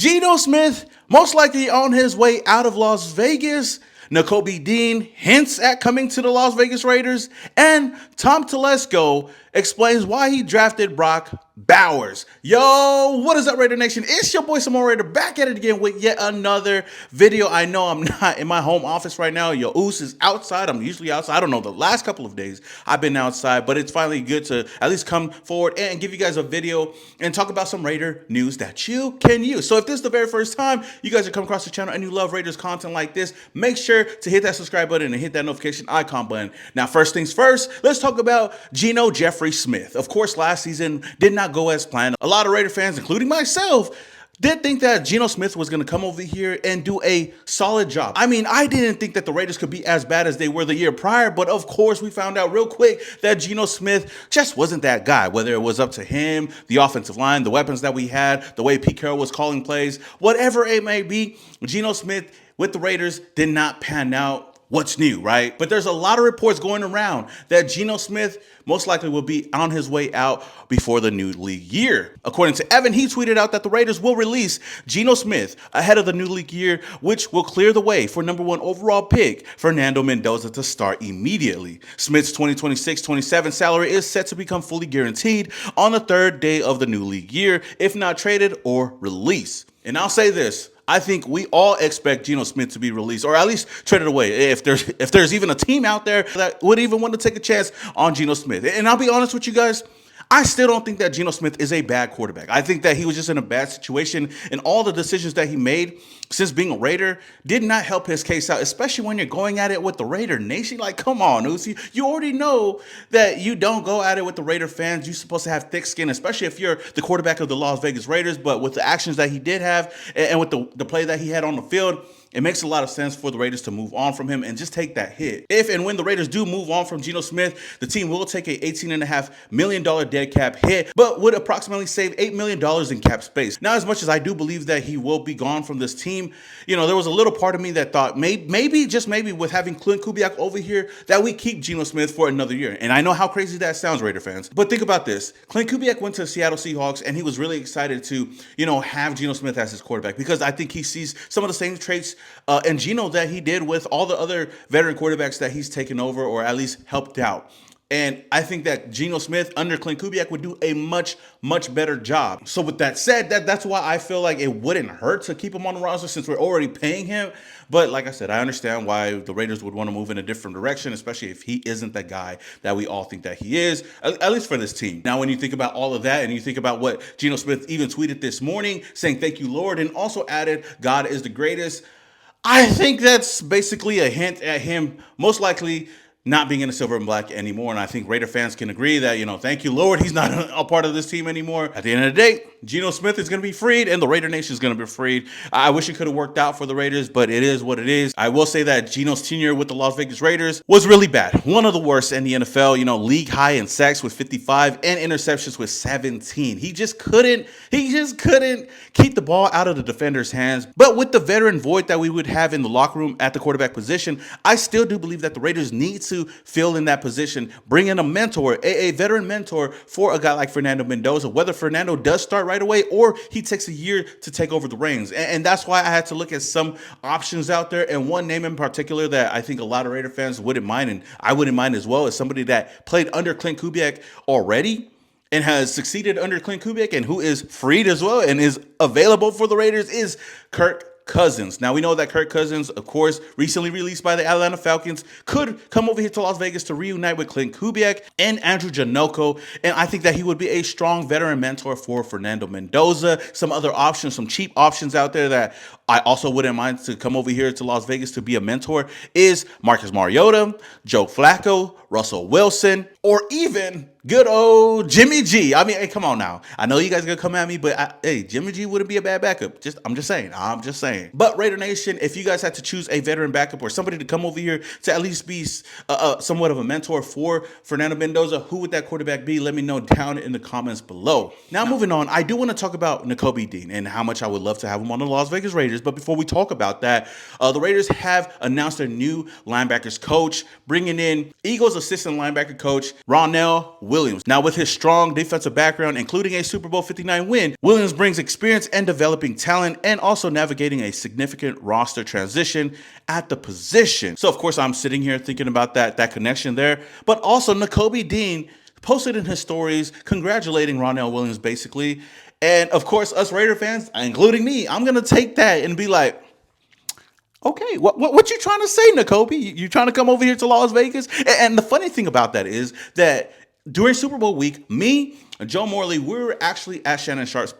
Geno Smith, most likely on his way out of Las Vegas. Nakobe Dean hints at coming to the Las Vegas Raiders. And Tom Telesco explains why he drafted Brock Bowers. Yo, what is up, Raider Nation? It's your boy Samoa Raider back at it again with yet another video. I know I'm not in my home office right now. Yo, Oos is outside. I'm usually outside. I don't know, the last couple of days I've been outside, but it's finally good to at least come forward and give you guys a video and talk about some Raider news that you can use. So if this is the very first time you guys have come across the channel and you love Raiders content like this, make sure to hit that subscribe button and hit that notification icon button. Now, first things first, let's talk about Geno Jeffrey Smith. Of course, last season did not go as planned. A lot of Raider fans, including myself, did think that Geno Smith was going to come over here and do a solid job. I mean, I didn't think that the Raiders could be as bad as they were the year prior, but of course we found out real quick that Geno Smith just wasn't that guy, whether it was up to him, the offensive line, the weapons that we had, the way Pete Carroll was calling plays, whatever it may be, Geno Smith with the Raiders did not pan out. What's new, right? But there's a lot of reports going around that Geno Smith most likely will be on his way out before the new league year. According to Evan, he tweeted out that the Raiders will release Geno Smith ahead of the new league year, which will clear the way for #1 overall pick Fernando Mendoza to start immediately. Smith's 2026-27 salary is set to become fully guaranteed on the third day of the new league year, if not traded or released. And I'll say this, I think we all expect Geno Smith to be released, or at least traded away. If there's even a team out there that would even want to take a chance on Geno Smith. And I'll be honest with you guys, I still don't think that Geno Smith is a bad quarterback. I think that he was just in a bad situation, and all the decisions that he made since being a Raider did not help his case out, especially when you're going at it with the Raider Nation. Like, come on, Uzi. You already know that you don't go at it with the Raider fans. You're supposed to have thick skin, especially if you're the quarterback of the Las Vegas Raiders. But with the actions that he did have and with the play that he had on the field, it makes a lot of sense for the Raiders to move on from him and just take that hit. If and when the Raiders do move on from Geno Smith, the team will take a $18.5 million dead cap hit, but would approximately save $8 million in cap space. Now, as much as I do believe that he will be gone from this team, you know, there was a little part of me that thought maybe, just maybe, with having Clint Kubiak over here, that we keep Geno Smith for another year. And I know how crazy that sounds, Raider fans, but think about this. Clint Kubiak went to the Seattle Seahawks, and he was really excited to, you know, have Geno Smith as his quarterback, because I think he sees some of the same traits and Geno that he did with all the other veteran quarterbacks that he's taken over or at least helped out. And I think that Geno Smith under Clint Kubiak would do a much better job. So with that said, that's why I feel like it wouldn't hurt to keep him on the roster since we're already paying him. But like I said, I understand why the Raiders would want to move in a different direction, especially if he isn't the guy that we all think that he is, at least for this team. Now, when you think about all of that and you think about what Geno Smith even tweeted this morning saying, "Thank you, Lord," and also added, "God is the greatest," I think that's basically a hint at him most likely not being in the silver and black anymore. And I think Raider fans can agree that, you know, thank you, Lord, he's not a part of this team anymore. At the end of the day, Geno Smith is going to be freed and the Raider Nation is going to be freed. I wish it could have worked out for the Raiders, but it is what it is. I will say that Geno's tenure with the Las Vegas Raiders was really bad. One of the worst in the NFL, you know, league high in sacks with 55 and interceptions with 17. He just couldn't keep the ball out of the defender's hands. But with the veteran void that we would have in the locker room at the quarterback position, I still do believe that the Raiders need to fill in that position, bring in a mentor, a veteran mentor for a guy like Fernando Mendoza, whether Fernando does start right away or he takes a year to take over the reins. And that's why I had to look at some options out there. And one name in particular that I think a lot of Raider fans wouldn't mind, and I wouldn't mind as well, is somebody that played under Clint Kubiak already and has succeeded under Clint Kubiak and who is freed as well and is available for the Raiders, is Kirk Cousins. Now, we know that Kirk Cousins, of course, recently released by the Atlanta Falcons, could come over here to Las Vegas to reunite with Clint Kubiak and Andrew Janocko. And I think that he would be a strong veteran mentor for Fernando Mendoza. Some other options, some cheap options out there that I also wouldn't mind to come over here to Las Vegas to be a mentor is Marcus Mariota, Joe Flacco, Russell Wilson, or even good old Jimmy G. I mean, hey, come on now. I know you guys are going to come at me, but hey, Jimmy G wouldn't be a bad backup. I'm just saying. But Raider Nation, if you guys had to choose a veteran backup or somebody to come over here to at least be somewhat of a mentor for Fernando Mendoza, who would that quarterback be? Let me know down in the comments below. Now, moving on, I do want to talk about Nakobe Dean and how much I would love to have him on the Las Vegas Raiders. Raiders. But before we talk about that, the Raiders have announced their new linebackers coach, bringing in Eagles assistant linebacker coach Ronell Williams. Now, with his strong defensive background, including a Super Bowl 59 win, Williams brings experience in developing talent and also navigating a significant roster transition at the position. So, of course, I'm sitting here thinking about that connection there. But also, Nakobe Dean posted in his stories congratulating Ronell Williams, basically. And, of course, us Raider fans, including me, I'm going to take that and be like, okay, what you trying to say, Nakobe? You trying to come over here to Las Vegas? And the funny thing about that is that during Super Bowl week, me and Joe Morley, we were actually at Shannon Sharp's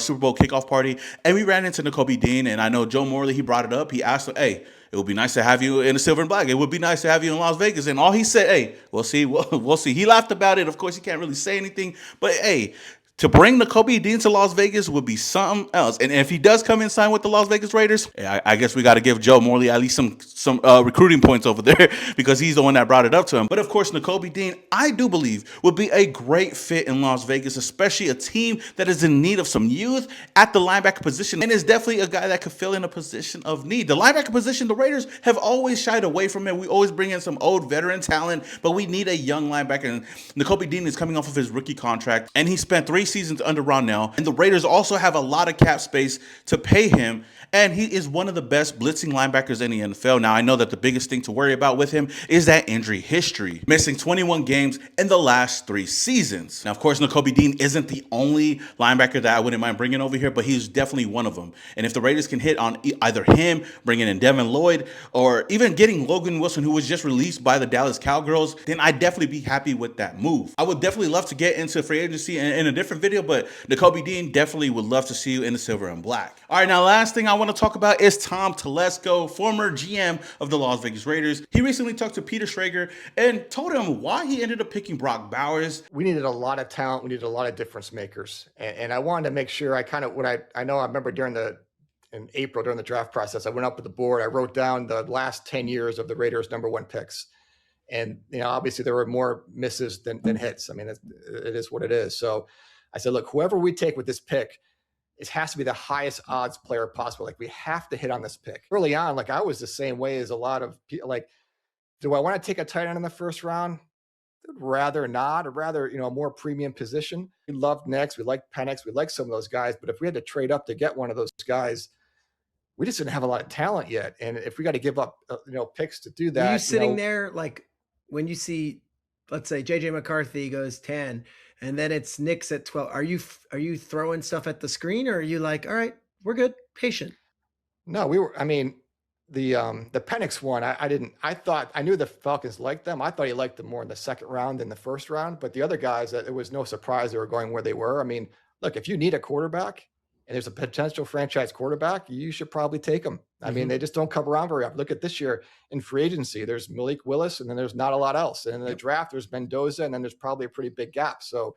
Super Bowl kickoff party, and we ran into Nakobe Dean. And I know Joe Morley, he brought it up. He asked him, hey, it would be nice to have you in the silver and black. It would be nice to have you in Las Vegas. And all he said, hey, we'll see. We'll see. He laughed about it. Of course, he can't really say anything. But, hey, to bring Nakobe Dean to Las Vegas would be something else. And if he does come and sign with the Las Vegas Raiders, I guess we got to give Joe Morley at least some recruiting points over there because he's the one that brought it up to him. But of course, Nakobe Dean, I do believe, would be a great fit in Las Vegas, especially a team that is in need of some youth at the linebacker position and is definitely a guy that could fill in a position of need. The linebacker position, the Raiders have always shied away from it. We always bring in some old veteran talent, but we need a young linebacker. And Nakobe Dean is coming off of his rookie contract, and he spent 3 seasons under Ronell, and the Raiders also have a lot of cap space to pay him, and he is one of the best blitzing linebackers in the NFL. Now, I know that the biggest thing to worry about with him is that injury history, missing 21 games in the last 3 seasons. Now, of course, Nakobe Dean isn't the only linebacker that I wouldn't mind bringing over here, but he's definitely one of them. And if the Raiders can hit on either him, bringing in Devin Lloyd, or even getting Logan Wilson, who was just released by the Dallas Cowgirls, then I'd definitely be happy with that move. I would definitely love to get into free agency in a different video, but Nakobe Dean definitely would love to see you in the silver and black. All right, now last thing I want to talk about is Tom Telesco, former GM of the Las Vegas Raiders. He recently talked to Peter Schrager and told him why he ended up picking Brock Bowers. We needed a lot of talent. We needed a lot of difference makers. And I wanted to make sure I remember in April during the draft process, I went up with the board. I wrote down the last 10 years of the Raiders' #1 picks. And, obviously there were more misses than hits. I mean, it is what it is. So I said, look, whoever we take with this pick, it has to be the highest odds player possible. Like, we have to hit on this pick. Early on, like, I was the same way as a lot of people. Like, do I want to take a tight end in the first round? I'd rather not. I'd rather, a more premium position. We loved Next. We liked Penix. We liked some of those guys. But if we had to trade up to get one of those guys, we just didn't have a lot of talent yet. And if we got to give up, picks to do that. Were you sitting there, like, when you see, let's say JJ McCarthy goes 10 and then it's Knicks at 12, are you throwing stuff at the screen, or are you like, all right, we're good, patient? No, the Penix one, I knew the Falcons liked them. I thought he liked them more in the second round than the first round, but the other guys, it was no surprise they were going where they were. I mean, look, if you need a quarterback and there's a potential franchise quarterback, you should probably take them. I mean, they just don't come around very often. Look at this year in free agency, there's Malik Willis, and then there's not a lot else. And in the draft, there's Mendoza, and then there's probably a pretty big gap. So,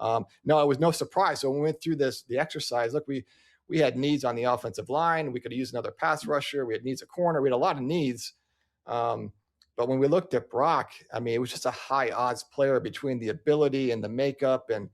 no, it was no surprise. So when we went through the exercise, look, we had needs on the offensive line. We could have used another pass rusher. We had needs at corner. We had a lot of needs. But when we looked at Brock, I mean, it was just a high odds player between the ability and the makeup, and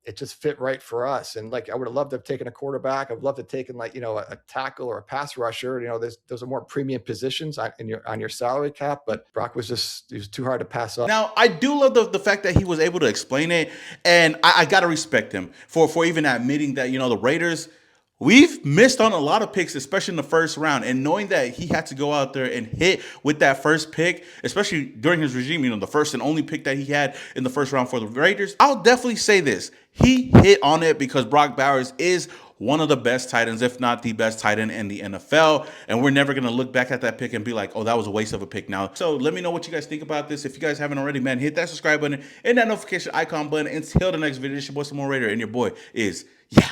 it just fit right for us. And like, I would have loved to have taken a quarterback. I'd love to have taken a tackle or a pass rusher. Those are more premium positions on your salary cap, but Brock was too hard to pass up. Now, I do love the fact that he was able to explain it. And I got to respect him for even admitting that, the Raiders, we've missed on a lot of picks, especially in the first round. And knowing that he had to go out there and hit with that first pick, especially during his regime, the first and only pick that he had in the first round for the Raiders, I'll definitely say this. He hit on it because Brock Bowers is one of the best tight ends, if not the best tight end in the NFL. And we're never going to look back at that pick and be like, oh, that was a waste of a pick now. So let me know what you guys think about this. If you guys haven't already, man, hit that subscribe button and that notification icon button. Until the next video, it's your boy, Simone Raider, and your boy is, yeah.